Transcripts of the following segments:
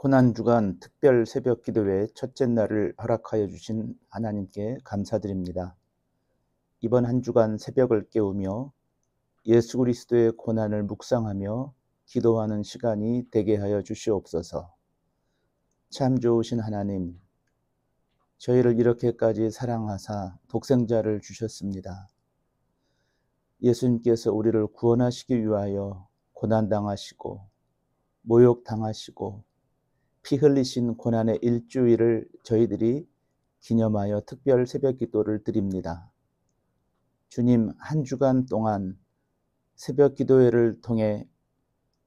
고난주간 특별 새벽 기도회 첫째 날을 허락하여 주신 하나님께 감사드립니다. 이번 한 주간 새벽을 깨우며 예수 그리스도의 고난을 묵상하며 기도하는 시간이 되게 하여 주시옵소서. 참 좋으신 하나님, 저희를 이렇게까지 사랑하사 독생자를 주셨습니다. 예수님께서 우리를 구원하시기 위하여 고난당하시고 모욕당하시고 피 흘리신 고난의 일주일을 저희들이 기념하여 특별 새벽 기도를 드립니다. 주님, 한 주간 동안 새벽 기도회를 통해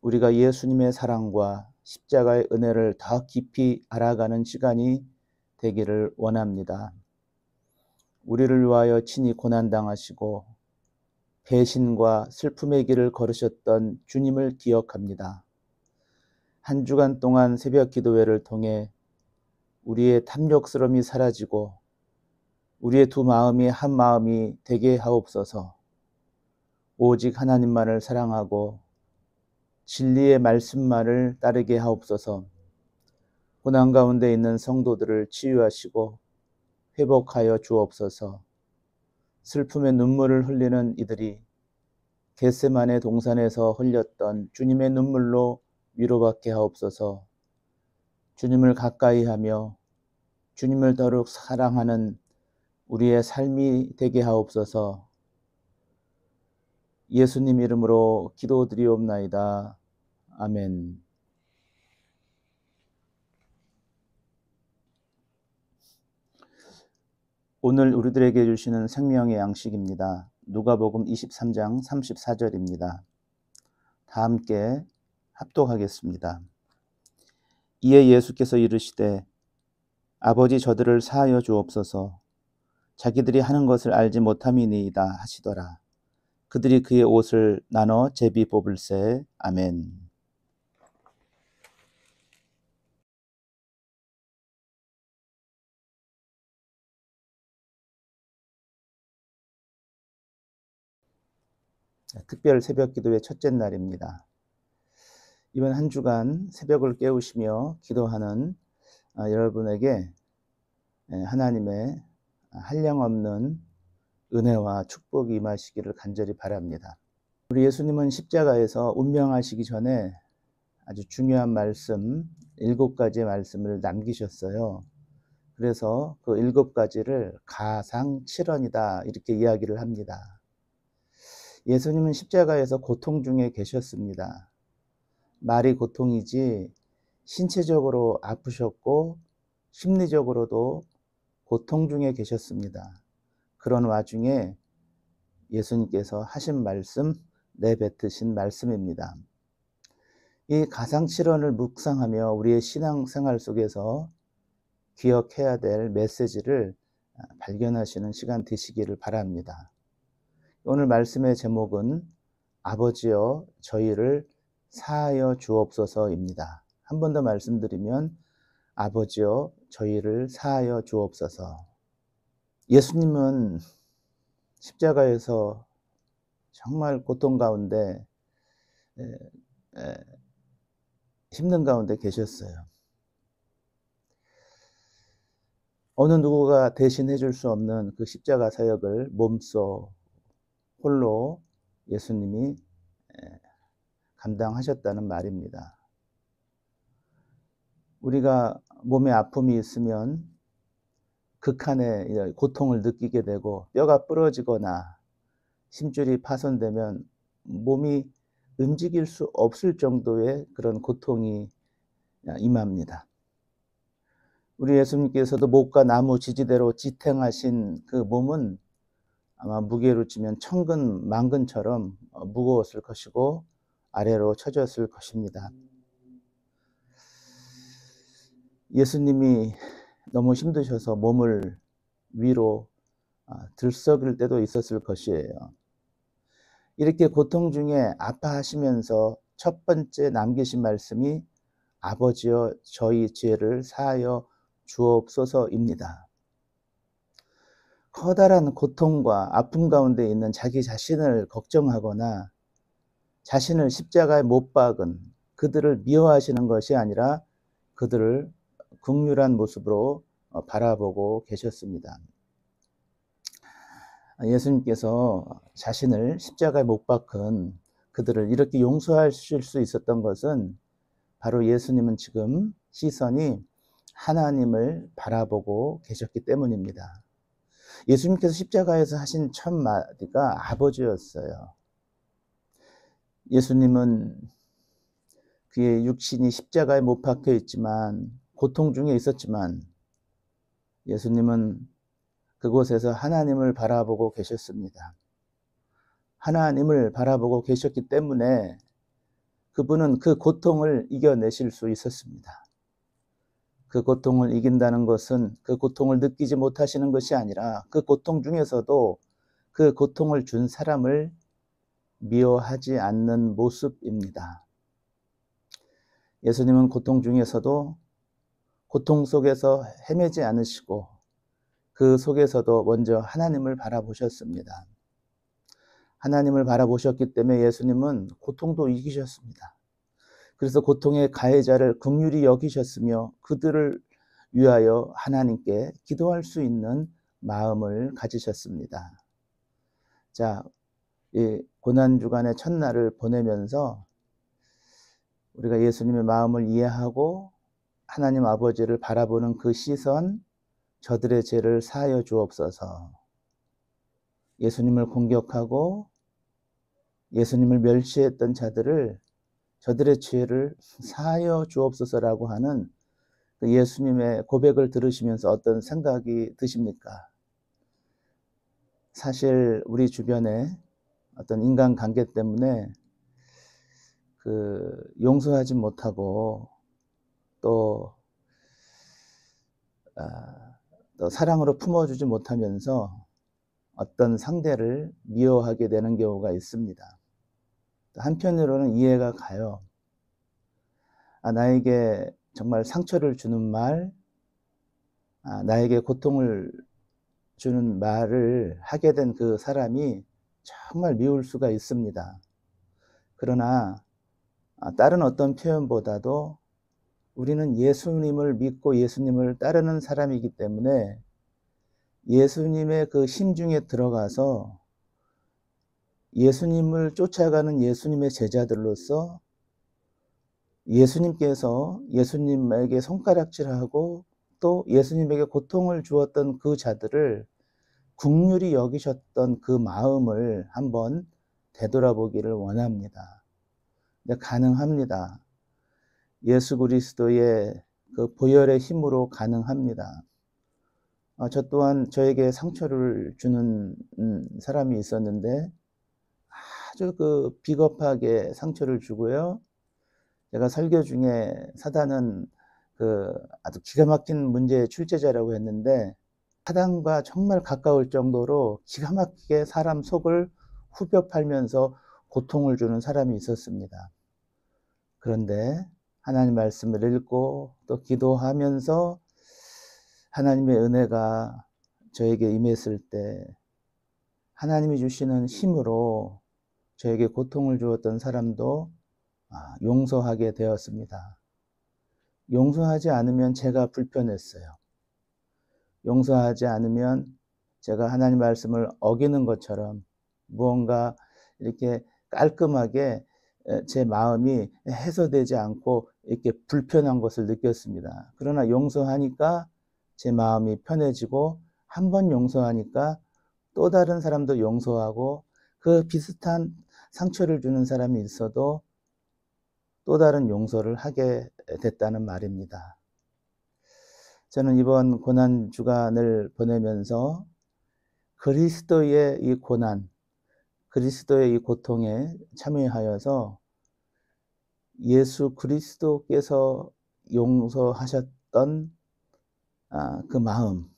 우리가 예수님의 사랑과 십자가의 은혜를 더 깊이 알아가는 시간이 되기를 원합니다. 우리를 위하여 친히 고난당하시고 배신과 슬픔의 길을 걸으셨던 주님을 기억합니다. 한 주간 동안 새벽 기도회를 통해 우리의 탐욕스러움이 사라지고 우리의 두 마음이 한 마음이 되게 하옵소서. 오직 하나님만을 사랑하고 진리의 말씀만을 따르게 하옵소서. 고난 가운데 있는 성도들을 치유하시고 회복하여 주옵소서. 슬픔의 눈물을 흘리는 이들이 겟세마네 동산에서 흘렸던 주님의 눈물로 위로받게 하옵소서. 주님을 가까이 하며 주님을 더욱 사랑하는 우리의 삶이 되게 하옵소서. 예수님 이름으로 기도드리옵나이다. 아멘. 오늘 우리들에게 주시는 생명의 양식입니다. 누가복음 23장 34절입니다. 다 함께 합독하겠습니다. 이에 예수께서 이르시되 아버지 저들을 사하여 주옵소서. 자기들이 하는 것을 알지 못함이니이다 하시더라. 그들이 그의 옷을 나눠 제비 뽑을세. 아멘. 특별 새벽 기도의 첫째 날입니다. 이번 한 주간 새벽을 깨우시며 기도하는 여러분에게 하나님의 한량없는 은혜와 축복이 임하시기를 간절히 바랍니다. 우리 예수님은 십자가에서 운명하시기 전에 아주 중요한 말씀, 7가지의 말씀을 남기셨어요. 그래서 그 7가지를 가상칠언이다 이렇게 이야기를 합니다. 예수님은 십자가에서 고통 중에 계셨습니다. 말이 고통이지 신체적으로 아프셨고 심리적으로도 고통 중에 계셨습니다. 그런 와중에 예수님께서 하신 말씀, 내뱉으신 말씀입니다. 이 가상칠언을 묵상하며 우리의 신앙생활 속에서 기억해야 될 메시지를 발견하시는 시간 되시기를 바랍니다. 오늘 말씀의 제목은 아버지여 저희를 사하여 주옵소서입니다. 한 번 더 말씀드리면 아버지여 저희를 사하여 주옵소서. 예수님은 십자가에서 정말 고통 가운데 힘든 가운데 계셨어요. 어느 누구가 대신해 줄 수 없는 그 십자가 사역을 몸소 홀로 예수님이 감당하셨다는 말입니다. 우리가 몸에 아픔이 있으면 극한의 고통을 느끼게 되고 뼈가 부러지거나 심줄이 파손되면 몸이 움직일 수 없을 정도의 그런 고통이 임합니다. 우리 예수님께서도 목과 나무 지지대로 지탱하신 그 몸은 아마 무게로 치면 천근 만근처럼 무거웠을 것이고 아래로 처졌을 것입니다. 예수님이 너무 힘드셔서 몸을 위로 들썩일 때도 있었을 것이에요. 이렇게 고통 중에 아파하시면서 첫 번째 남기신 말씀이 아버지여 저희 죄를 사하여 주옵소서입니다. 커다란 고통과 아픔 가운데 있는 자기 자신을 걱정하거나 자신을 십자가에 못 박은 그들을 미워하시는 것이 아니라 그들을 긍휼한 모습으로 바라보고 계셨습니다. 예수님께서 자신을 십자가에 못 박은 그들을 이렇게 용서하실 수 있었던 것은 바로 예수님은 지금 시선이 하나님을 바라보고 계셨기 때문입니다. 예수님께서 십자가에서 하신 첫 마디가 아버지였어요. 예수님은 그의 육신이 십자가에 못 박혀 있지만 고통 중에 있었지만 예수님은 그곳에서 하나님을 바라보고 계셨습니다. 하나님을 바라보고 계셨기 때문에 그분은 그 고통을 이겨내실 수 있었습니다. 그 고통을 이긴다는 것은 그 고통을 느끼지 못하시는 것이 아니라 그 고통 중에서도 그 고통을 준 사람을 미워하지 않는 모습입니다. 예수님은 고통 중에서도 고통 속에서 헤매지 않으시고 그 속에서도 먼저 하나님을 바라보셨습니다. 하나님을 바라보셨기 때문에 예수님은 고통도 이기셨습니다. 그래서 고통의 가해자를 긍휼히 여기셨으며 그들을 위하여 하나님께 기도할 수 있는 마음을 가지셨습니다. 자, 이 고난주간의 첫날을 보내면서 우리가 예수님의 마음을 이해하고 하나님 아버지를 바라보는 그 시선, 저들의 죄를 사하여 주옵소서. 예수님을 공격하고 예수님을 멸시했던 자들을 저들의 죄를 사하여 주옵소서라고 하는 그 예수님의 고백을 들으시면서 어떤 생각이 드십니까? 사실 우리 주변에 어떤 인간관계 때문에 용서하지 못하고 또 사랑으로 품어주지 못하면서 어떤 상대를 미워하게 되는 경우가 있습니다. 한편으로는 이해가 가요. 나에게 정말 상처를 주는 말, 나에게 고통을 주는 말을 하게 된 그 사람이 정말 미울 수가 있습니다. 그러나 다른 어떤 표현보다도 우리는 예수님을 믿고 예수님을 따르는 사람이기 때문에 예수님의 그 심중에 들어가서 예수님을 쫓아가는 예수님의 제자들로서 예수님께서 예수님에게 손가락질하고 또 예수님에게 고통을 주었던 그 자들을 긍휼히 여기셨던 그 마음을 한번 되돌아보기를 원합니다. 근데 가능합니다. 예수 그리스도의 그 보혈의 힘으로 가능합니다. 저 또한 저에게 상처를 주는 사람이 있었는데 아주 그 비겁하게 상처를 주고요. 제가 설교 중에 사단은 그 아주 기가 막힌 문제의 출제자라고 했는데 사단과 정말 가까울 정도로 기가 막히게 사람 속을 후벼 팔면서 고통을 주는 사람이 있었습니다. 그런데 하나님 말씀을 읽고 또 기도하면서 하나님의 은혜가 저에게 임했을 때 하나님이 주시는 힘으로 저에게 고통을 주었던 사람도 용서하게 되었습니다. 용서하지 않으면 제가 불편했어요. 용서하지 않으면 제가 하나님 말씀을 어기는 것처럼 무언가 이렇게 깔끔하게 제 마음이 해소되지 않고 이렇게 불편한 것을 느꼈습니다. 그러나 용서하니까 제 마음이 편해지고 한 번 용서하니까 또 다른 사람도 용서하고 그 비슷한 상처를 주는 사람이 있어도 또 다른 용서를 하게 됐다는 말입니다. 저는 이번 고난 주간을 보내면서 그리스도의 이 고난, 그리스도의 이 고통에 참여하여서 예수 그리스도께서 용서하셨던 그 마음,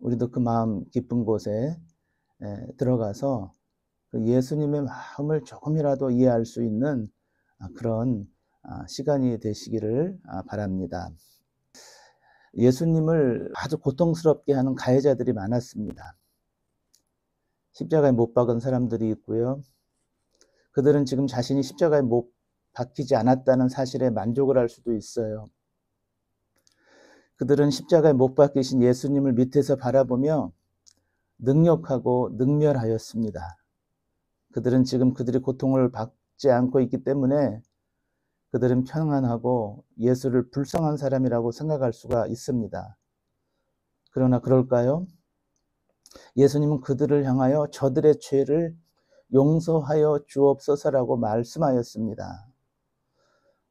우리도 그 마음 깊은 곳에 들어가서 그 예수님의 마음을 조금이라도 이해할 수 있는 그런 시간이 되시기를 바랍니다. 예수님을 아주 고통스럽게 하는 가해자들이 많았습니다. 십자가에 못 박은 사람들이 있고요. 그들은 지금 자신이 십자가에 못 박히지 않았다는 사실에 만족을 할 수도 있어요. 그들은 십자가에 못 박히신 예수님을 밑에서 바라보며 능욕하고 능멸하였습니다. 그들은 지금 그들이 고통을 받지 않고 있기 때문에 그들은 평안하고 예수를 불쌍한 사람이라고 생각할 수가 있습니다. 그러나 그럴까요? 예수님은 그들을 향하여 저들의 죄를 용서하여 주옵소서라고 말씀하였습니다.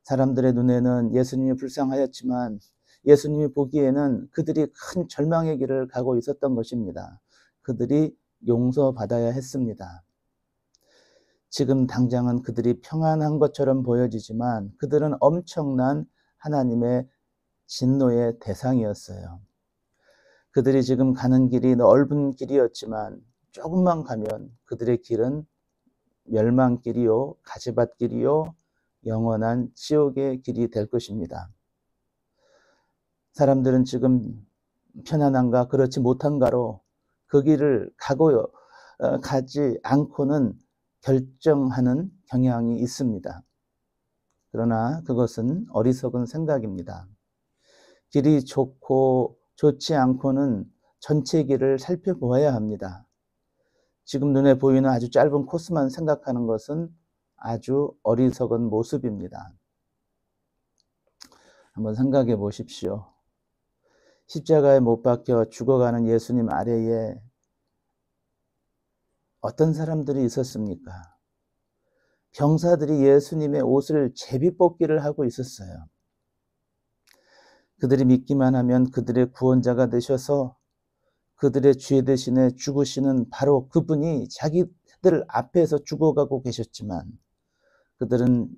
사람들의 눈에는 예수님이 불쌍하였지만 예수님이 보기에는 그들이 큰 절망의 길을 가고 있었던 것입니다. 그들이 용서받아야 했습니다. 지금 당장은 그들이 평안한 것처럼 보여지지만 그들은 엄청난 하나님의 진노의 대상이었어요. 그들이 지금 가는 길이 넓은 길이었지만 조금만 가면 그들의 길은 멸망길이요, 가시밭길이요, 영원한 지옥의 길이 될 것입니다. 사람들은 지금 편안한가 그렇지 못한가로 그 길을 가지 않고는 결정하는 경향이 있습니다. 그러나 그것은 어리석은 생각입니다. 길이 좋고 좋지 않고는 전체 길을 살펴보아야 합니다. 지금 눈에 보이는 아주 짧은 코스만 생각하는 것은 아주 어리석은 모습입니다. 한번 생각해 보십시오. 십자가에 못 박혀 죽어가는 예수님 아래에 어떤 사람들이 있었습니까? 병사들이 예수님의 옷을 제비뽑기를 하고 있었어요. 그들이 믿기만 하면 그들의 구원자가 되셔서 그들의 죄 대신에 죽으시는 바로 그분이 자기들 앞에서 죽어가고 계셨지만 그들은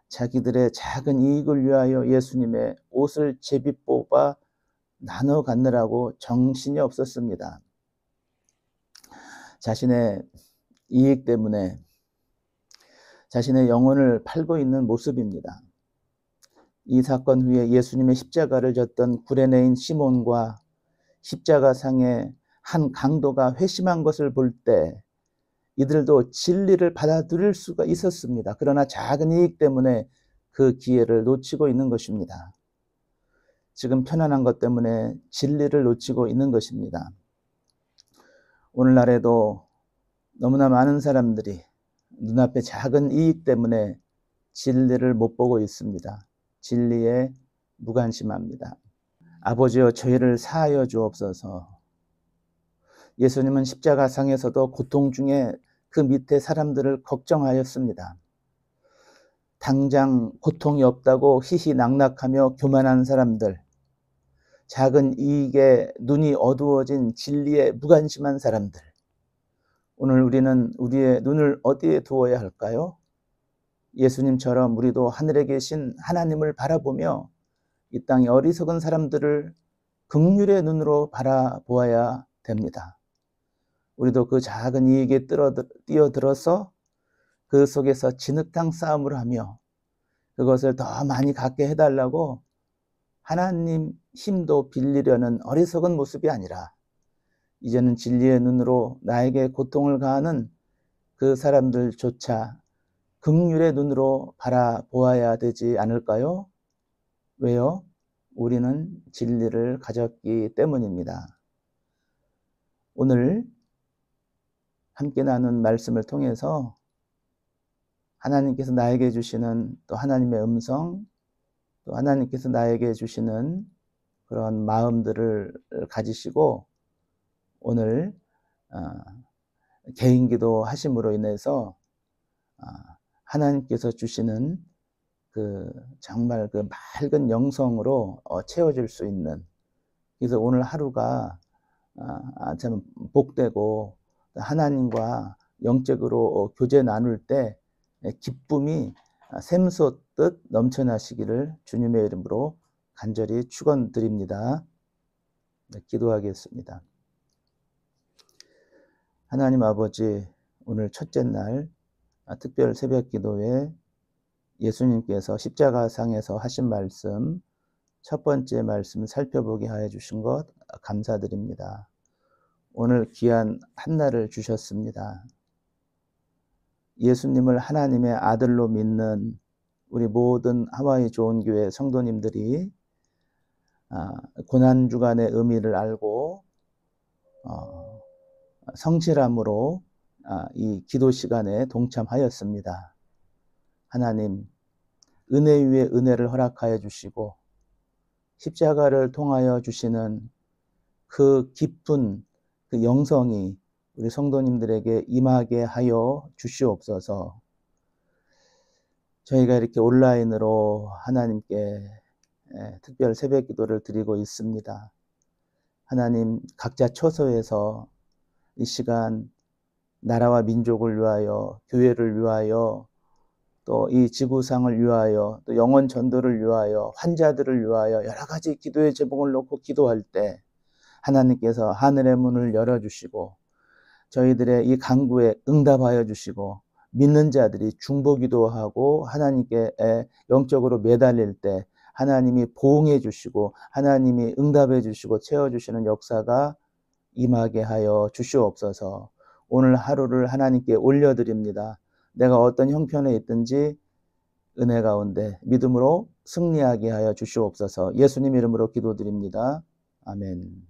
자기들의 작은 이익을 위하여 예수님의 옷을 제비뽑아 나눠 갖느라고 정신이 없었습니다. 자신의 이익 때문에 자신의 영혼을 팔고 있는 모습입니다. 이 사건 후에 예수님의 십자가를 졌던 구레네인 시몬과 십자가상의 한 강도가 회심한 것을 볼 때 이들도 진리를 받아들일 수가 있었습니다. 그러나 작은 이익 때문에 그 기회를 놓치고 있는 것입니다. 지금 편안한 것 때문에 진리를 놓치고 있는 것입니다. 오늘날에도 너무나 많은 사람들이 눈앞에 작은 이익 때문에 진리를 못 보고 있습니다. 진리에 무관심합니다. 아버지여 저희를 사하여 주옵소서. 예수님은 십자가상에서도 고통 중에 그 밑에 사람들을 걱정하였습니다. 당장 고통이 없다고 희희낙낙하며 교만한 사람들, 작은 이익에 눈이 어두워진 진리에 무관심한 사람들, 오늘 우리는 우리의 눈을 어디에 두어야 할까요? 예수님처럼 우리도 하늘에 계신 하나님을 바라보며 이 땅의 어리석은 사람들을 긍휼의 눈으로 바라보아야 됩니다. 우리도 그 작은 이익에 뛰어들어서 그 속에서 진흙탕 싸움을 하며 그것을 더 많이 갖게 해달라고 하나님 힘도 빌리려는 어리석은 모습이 아니라 이제는 진리의 눈으로 나에게 고통을 가하는 그 사람들조차 긍휼의 눈으로 바라보아야 되지 않을까요? 왜요? 우리는 진리를 가졌기 때문입니다. 오늘 함께 나눈 말씀을 통해서 하나님께서 나에게 주시는 또 하나님의 음성, 또 하나님께서 나에게 주시는 그런 마음들을 가지시고 오늘 개인기도 하심으로 인해서 하나님께서 주시는 그 정말 그 맑은 영성으로 채워질 수 있는, 그래서 오늘 하루가 참 복되고 하나님과 영적으로 교제 나눌 때 기쁨이 샘솟듯 넘쳐나시기를 주님의 이름으로 간절히 축원드립니다. 네, 기도하겠습니다. 하나님 아버지, 오늘 첫째 날 특별 새벽 기도에 예수님께서 십자가상에서 하신 말씀, 첫 번째 말씀 살펴보게 하여 주신 것 감사드립니다. 오늘 귀한 한날을 주셨습니다. 예수님을 하나님의 아들로 믿는 우리 모든 하와이 좋은 교회 성도님들이 고난주간의 의미를 알고 성실함으로 이 기도 시간에 동참하였습니다. 하나님, 은혜 위에 은혜를 허락하여 주시고 십자가를 통하여 주시는 그 깊은 그 영성이 우리 성도님들에게 임하게 하여 주시옵소서. 저희가 이렇게 온라인으로 하나님께 특별 새벽 기도를 드리고 있습니다. 하나님, 각자 처소에서 이 시간 나라와 민족을 위하여, 교회를 위하여, 또 이 지구상을 위하여, 또 영혼 전도를 위하여, 환자들을 위하여 여러 가지 기도의 제목을 놓고 기도할 때 하나님께서 하늘의 문을 열어주시고 저희들의 이 간구에 응답하여 주시고 믿는 자들이 중보기도하고 하나님께 영적으로 매달릴 때 하나님이 보응해 주시고 하나님이 응답해 주시고 채워주시는 역사가 임하게 하여 주시옵소서. 오늘 하루를 하나님께 올려드립니다. 내가 어떤 형편에 있든지 은혜 가운데 믿음으로 승리하게 하여 주시옵소서. 예수님 이름으로 기도드립니다. 아멘.